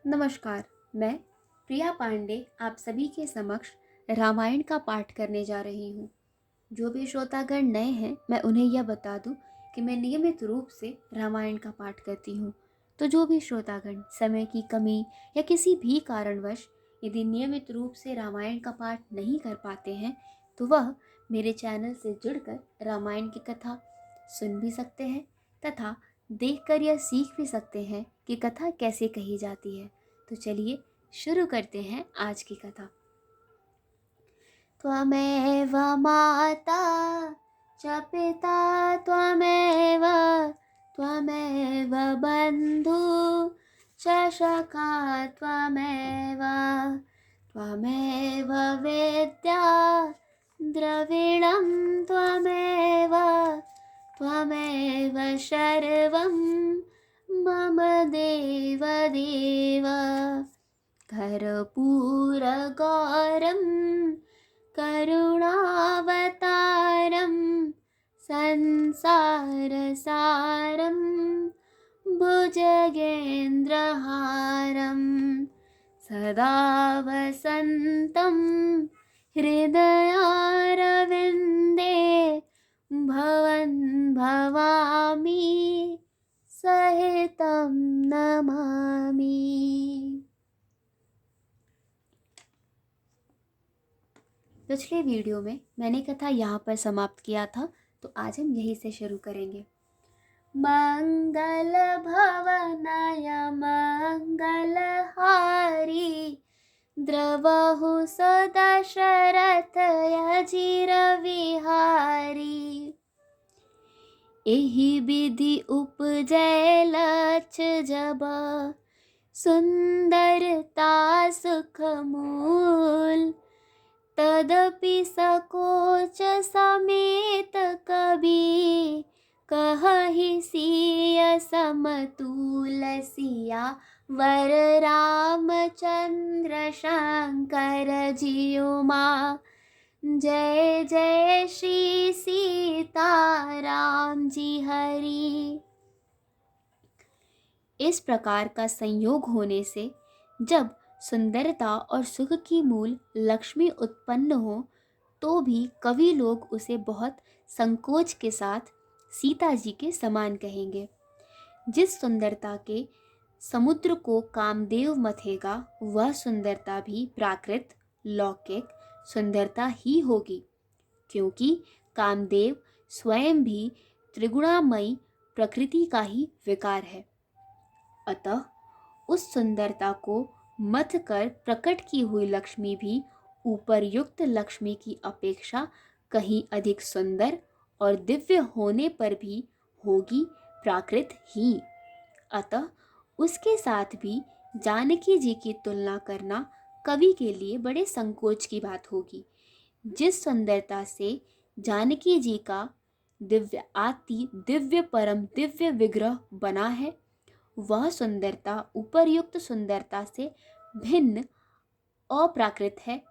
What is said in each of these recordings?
नमस्कार। मैं प्रिया पांडे आप सभी के समक्ष रामायण का पाठ करने जा रही हूँ। जो भी श्रोतागण नए हैं, मैं उन्हें यह बता दूँ कि मैं नियमित रूप से रामायण का पाठ करती हूँ। तो जो भी श्रोतागण समय की कमी या किसी भी कारणवश यदि नियमित रूप से रामायण का पाठ नहीं कर पाते हैं, तो वह मेरे चैनल से जुड़कर रामायण की कथा सुन भी सकते हैं तथा देखकर यह सीख भी सकते हैं कि कथा कैसे कही जाती है। तो चलिए शुरू करते हैं आज की कथा। त्वमेव माता च पिता त्वमेव त्वमेव बन्धु च सखा त्वमेव त्वमेव वेद्या द्रविणं त्वमेव त्वमेव सर्वं मम देवदेव कर्पूरगौरं करुणावतारं संसारसारं भुजगेन्द्रहारं सदा वसन्तं हृदयारविन्दे भवन् भवामि सहितं नमामि। पिछले वीडियो में मैंने कथा यहाँ पर समाप्त किया था, तो आज हम यहीं से शुरू करेंगे। मंगल भवनाय मंगलहारी द्रवहु सदशरथ अजिर विहारी। एहि विधि उपजै लक्ष जब सुंदरता सुख मूल। तदपि सकोच समेत कबि कहहि सिय समतुल। सिया वर रामचंद्र शंकर जियुमा जय जय श्री सीताराम जी हरि। इस प्रकार का संयोग होने से जब सुंदरता और सुख की मूल लक्ष्मी उत्पन्न हो, तो भी कवि लोग उसे बहुत संकोच के साथ सीता जी के समान कहेंगे। जिस सुंदरता के समुद्र को कामदेव मथेगा, वह सुंदरता भी प्राकृत लौकिक सुंदरता ही होगी, क्योंकि कामदेव स्वयं भी त्रिगुणामयी प्रकृति का ही विकार है। अतः उस सुंदरता को मथ कर प्रकट की हुई लक्ष्मी भी ऊपरयुक्त लक्ष्मी की अपेक्षा कहीं अधिक सुंदर और दिव्य होने पर भी होगी प्राकृत ही। अतः उसके साथ भी जानकी जी की तुलना करना कवि के लिए बड़े संकोच की बात होगी। जिस सुंदरता से जानकी जी का दिव्य आति दिव्य परम दिव्य विग्रह बना है, वह सुंदरता उपर्युक्त सुंदरता से भिन्न अप्राकृत है।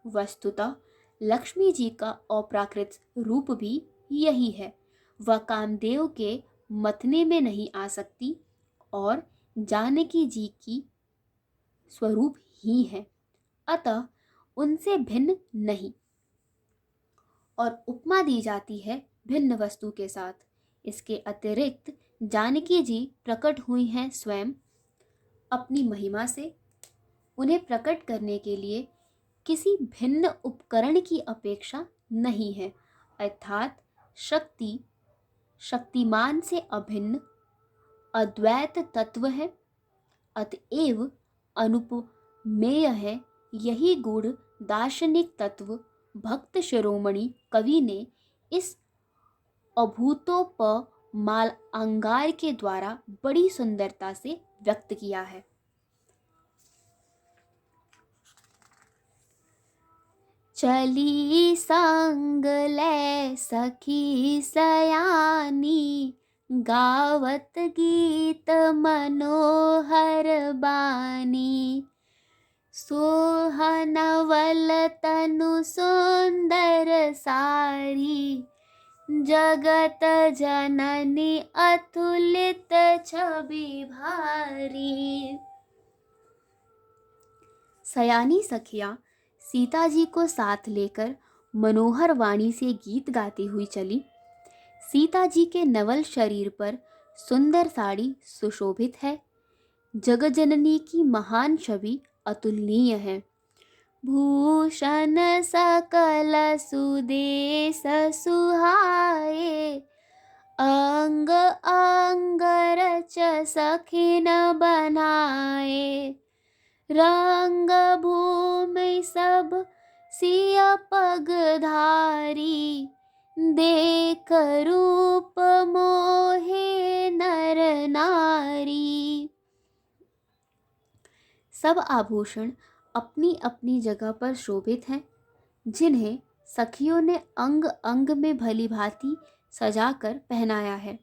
वस्तुतः लक्ष्मी जी का अप्राकृत रूप भी यही है। वह कामदेव के मथने में नहीं आ सकती और जानकी जी की स्वरूप ही है, अतः उनसे भिन्न नहीं। और उपमा दी जाती है भिन्न वस्तु के साथ। इसके अतिरिक्त जानकी जी प्रकट हुई हैं स्वयं अपनी महिमा से। उन्हें प्रकट करने के लिए किसी भिन्न उपकरण की अपेक्षा नहीं है, अर्थात शक्ति शक्तिमान से अभिन्न अद्वैत तत्व है, अतएव अनुपमेय है। यही गूढ़ दार्शनिक तत्व भक्त शिरोमणि कवि ने इस अभूतोपमाल अंगार के द्वारा बड़ी सुंदरता से व्यक्त किया है। चली संग लै सखी सयानी गावत गीत मनोहर बानी। सोहनवल तनु सुंदर सारी जगत जननी अतुलित छवि भारी। सयानी सखियाँ सीता जी को साथ लेकर मनोहर वाणी से गीत गाती हुई चली। सीता जी के नवल शरीर पर सुंदर साड़ी सुशोभित है। जगजननी की महान छवि अतुलनीय है। भूषण सकल सुदेश सुहाए, अंग अंग रच सखिन बनाए। रंग भूमि सब सिय पगधारी, देख रूप मोहे नर नारी। सब आभूषण अपनी अपनी जगह पर शोभित हैं, जिन्हें सखियों ने अंग अंग में भली भांति सजाकर पहनाया है।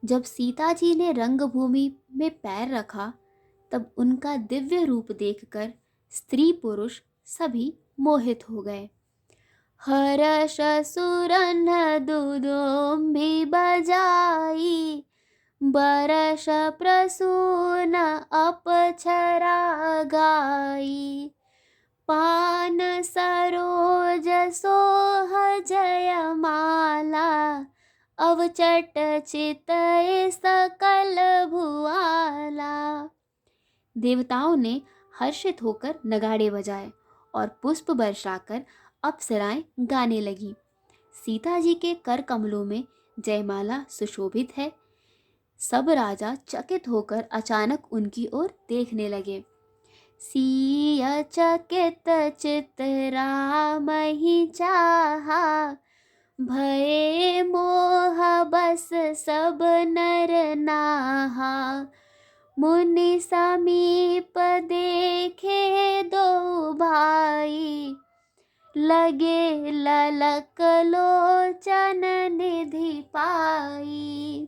जब सीता जी ने रंगभूमि में पैर रखा, तब उनका दिव्य रूप देखकर स्त्री पुरुष सभी मोहित हो गए। हर्ष सुरन दुदुम्भी बजाई, बरस प्रसून अपछरा गाई। पान सरोज सोह जयमाला, अवचट चितय सकल भुआला। देवताओं ने हर्षित होकर नगाड़े बजाए और पुष्प बरसाकर अप्सराएं गाने लगी। सीता जी के कर कमलों में जयमाला सुशोभित है। सब राजा चकित होकर अचानक उनकी ओर देखने लगे। सिय चकित चित राम ही चाहा, भये मोह बस सब नर नाहा। मुनि समीप देखे दो भाई, लगे ललक लोचन निधि पाई।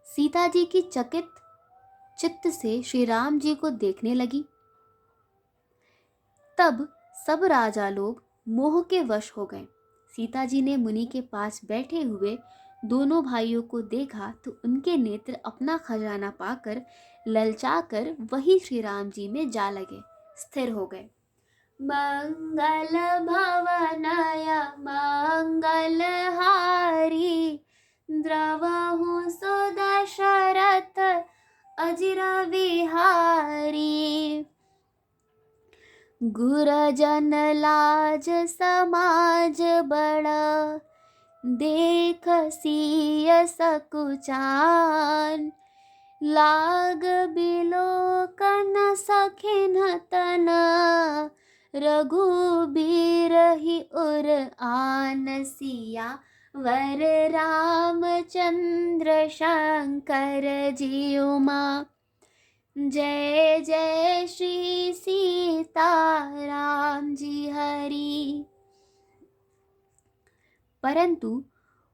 सीता जी की चकित चित्त से श्री राम जी को देखने लगी। तब सब राजा लोग मोह के वश हो गए। सीता जी ने मुनि के पास बैठे हुए दोनों भाइयों को देखा तो उनके नेत्र अपना खजाना पाकर ललचाकर वही श्री राम जी में जा लगे, स्थिर हो गए। मंगल भवनय मंगल हारी, द्रवहु सो दशरथ अजिर विहारी। गुरजन लाज समाज बड़ा, देख सिय सकुचान। लाग बिलोकन सखिन तना, रघुबीर ही उर आन। सिया वर रामचंद्र शंकर जी उमा, जय जय श्री सीता राम जी हरि। परंतु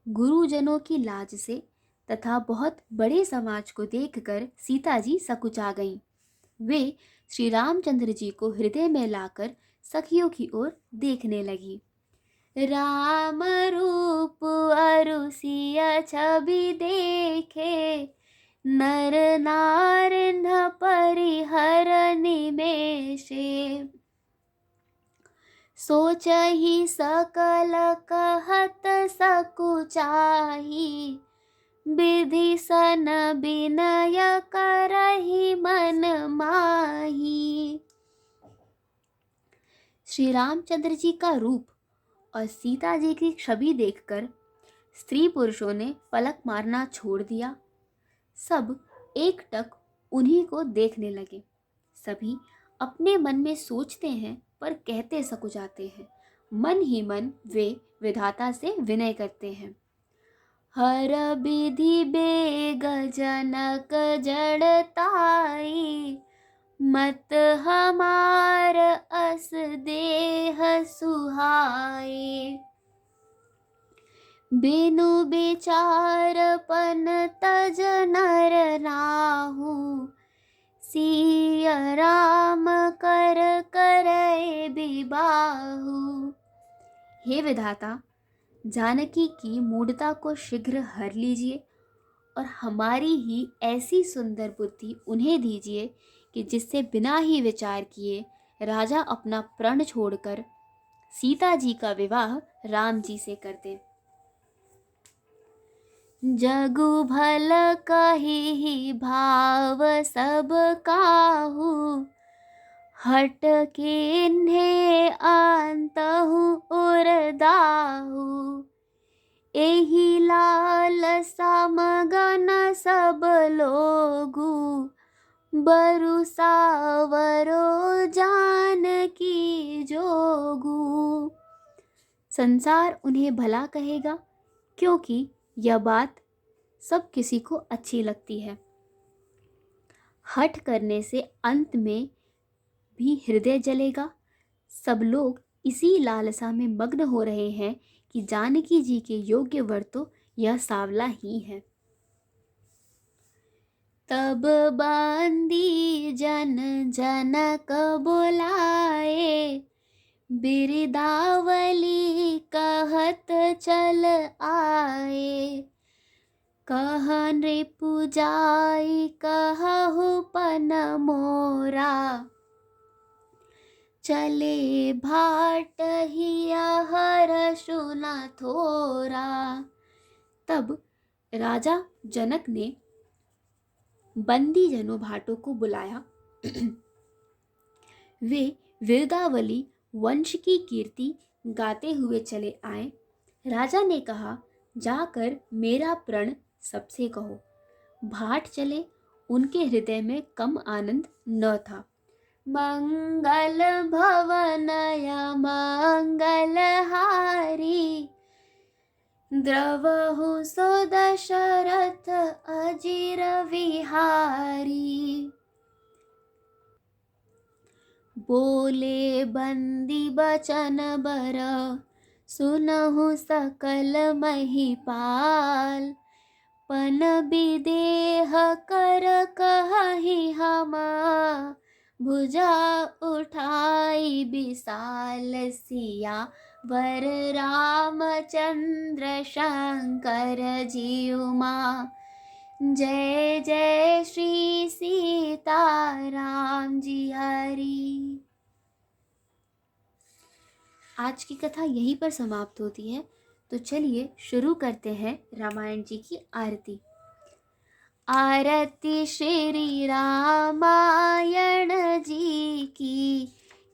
गुरुजनों की लाज से तथा बहुत बड़े समाज को देखकर सीता जी सकुचा गईं। वे श्री रामचंद्र जी को हृदय में लाकर सखियों की ओर देखने लगी। राम रूप अरु सिय छवि देखे, नर नार न परिहर निमेषे। सोचहि सकल कहत सकुचाही, विधि सन विनय करहि मन माही। श्री रामचंद्र जी का रूप और सीता जी की छवि देखकर स्त्री पुरुषों ने पलक मारना छोड़ दिया। सब एकटक उन्हीं को देखने लगे। सभी अपने मन में सोचते हैं पर कहते सकुचाते हैं। मन ही मन वे विधाता से विनय करते हैं। हर विधि बेग जनक जड़ताई, मत हमार अस देह सुहाए। बिनु विचार पन तज नर नाहु, सिय राम कर करे विबाहु। हे विधाता, जानकी की मूढ़ता को शीघ्र हर लीजिए और हमारी ही ऐसी सुंदर बुद्धि उन्हें दीजिए कि जिससे बिना ही विचार किए राजा अपना प्रण छोड़कर सीता जी का विवाह राम जी से कर दे। जगु भल कहि भाव सब काहू, हट किन्हे आंतहु उरदाहु। एहि लालसा मगन सब लोगु, बरु सावरो जानकी जोगु। संसार उन्हें भला कहेगा क्योंकि यह बात सब किसी को अच्छी लगती है। हठ करने से अंत में भी हृदय जलेगा। सब लोग इसी लालसा में मग्न हो रहे हैं कि जानकी जी के योग्य वर तो यह सांवला ही है। तब बंदी जन जनक बुलाए, बिरदावली कहत चल आए। कह नृपु जाई कहु पन मोरा, चले भाट हिया हरषु न थोरा। तब राजा जनक ने बंदी जनों भाटों को बुलाया। वे विरदावली वंश की कीर्ति गाते हुए चले आए। राजा ने कहा, जाकर मेरा प्रण सबसे कहो। भाट चले, उनके हृदय में कम आनंद न था। मंगल भवनय मंगल हारी, द्रवहु सो दशरथ अजिर विहारी। बोले बंदी बचन बर, सुनहु सकल महिपाल। पन विदेह कर कहि हम, भुजा उठाई विशाल सिया वर रामचंद्र शंकर जीउमा। जय जय श्री सीता राम जी हरि। आज की कथा यहीं पर समाप्त होती है। तो चलिए शुरू करते हैं रामायण जी की आरती। आरती श्री रामायण जी की,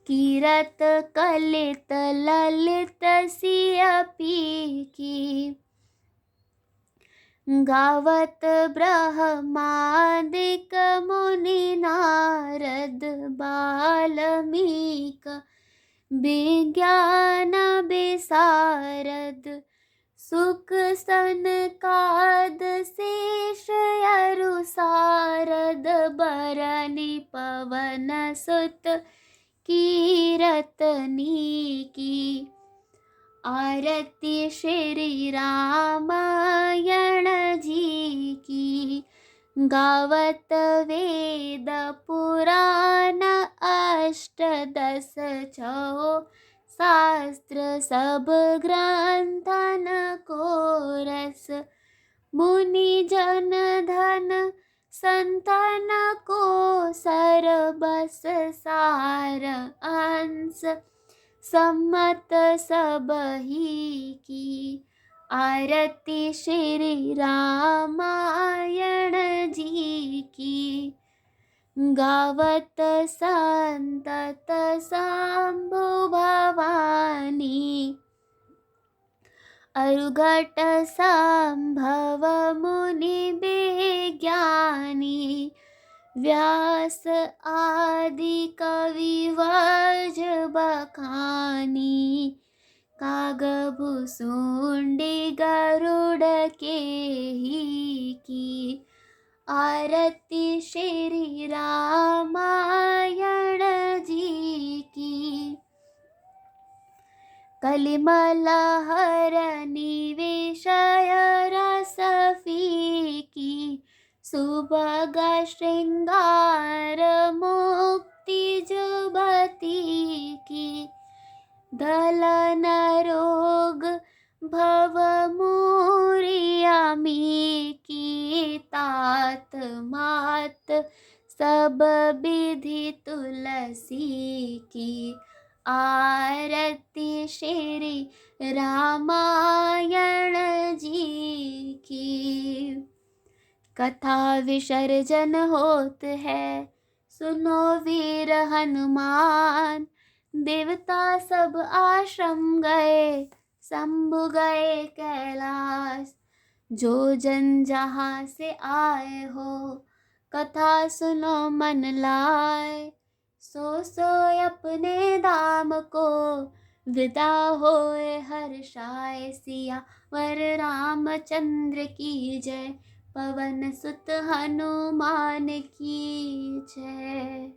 कीरत कलित ललित सियपी की। गावत ब्रह्मादिक मुनि नारद बाल्मीक, विज्ञान विशारद सुख सनकाद शेष अरु सारद। बरनि पवन सुत कीरतनी की। आरती श्री रामायण जी की। गावत वेद पुराण अष्टदश छो, शास्त्र सब ग्रंथन को रस। मुनि जन धन संतन को सरबस सार अंश। सम्मत सब ही की। आरती श्री रामायण जी की। गावत संतत शंभु भवानी, अरुघट संभव मुनि विज्ञानी। व्यास आदि कवि वज बखानी, कागभुसुंडी गरुड़ के ही की। आरती श्री रामायण जी की। कलिमल हरनि विषय रस फीकी, सुभग श्रृंगार मुक्ति जुबती की। दलन रोग भव मूरियामी की। तात मात सब विधि तुलसी की, आरती श्री रामायण जी की। कथा विसर्जन होत है, सुनो वीर हनुमान। देवता सब आश्रम गए, शंभु गए कैलाश। जो जन जहाँ से आए हो, कथा सुनो मन लाए। सो अपने धाम को, विदा होए हर्षाए। सिया वर रामचंद्र की जय, पवन सुत हनुमान की जय।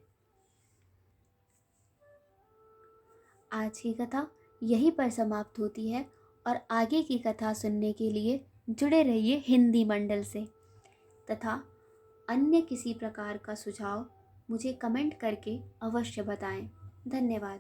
आज की कथा यहीं पर समाप्त होती है और आगे की कथा सुनने के लिए जुड़े रहिए हिंदी मंडल से। तथा अन्य किसी प्रकार का सुझाव मुझे कमेंट करके अवश्य बताएं। धन्यवाद।